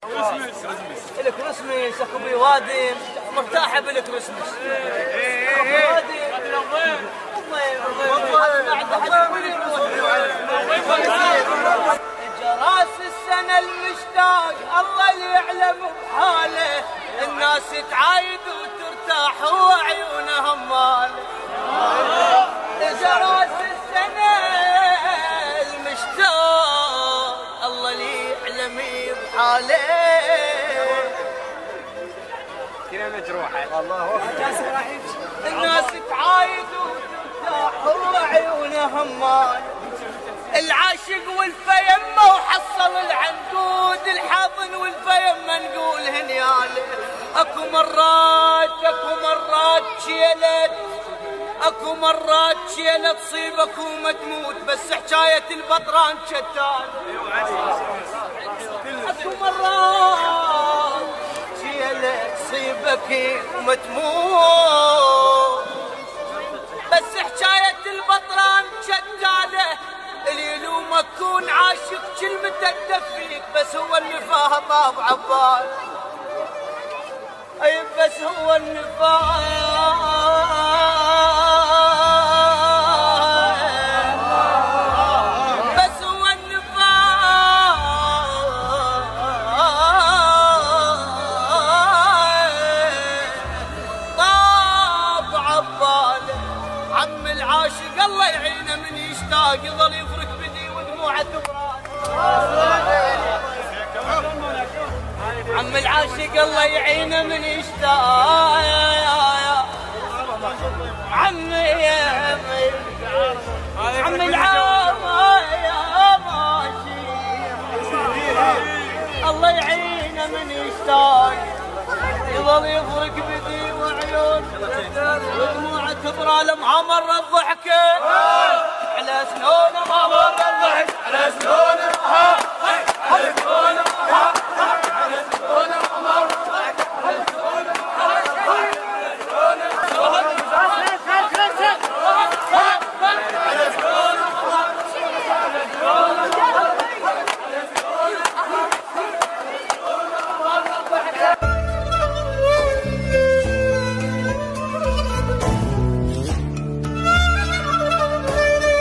الكريسماس اكو بوادم مرتاحه بالكريسماس. جراس السنه المشتاق الله اللي يعلم بحاله، الناس تعايد وترتاح وعيونها ماله. جراس السنه المشتاق الله اللي يعلم بحاله، كنا مجروحه الله الناس تعايد وترتاح وعيونها ماله. العاشق والفيمه وحصل العنقود، الحاضن والفيمه نقول هنياله. اكو مرات شيلت، اكو مرات شيلت تصيبك وما تموت، بس حكايه البطران شتانه. اكو مرات شيلت تصيبك وما تموت، بس حكايه البطران شتانه. اللي يلومك كون عاشق كلمته تدفيك، بس هو النفاها طابع بال. اي بس هو النفاها بس هو النفاها طابع بباله. عم العاشق الله يعينه من يشتاق يظل يفرك بدي ودموعه تبرد. عم العاشق الله يعينه من يشتاق عمي عم العاشق الله يعينه من يشتاق يظل يفرك بدي وعيون ودموعه تبرى. لمها مرة الضحكة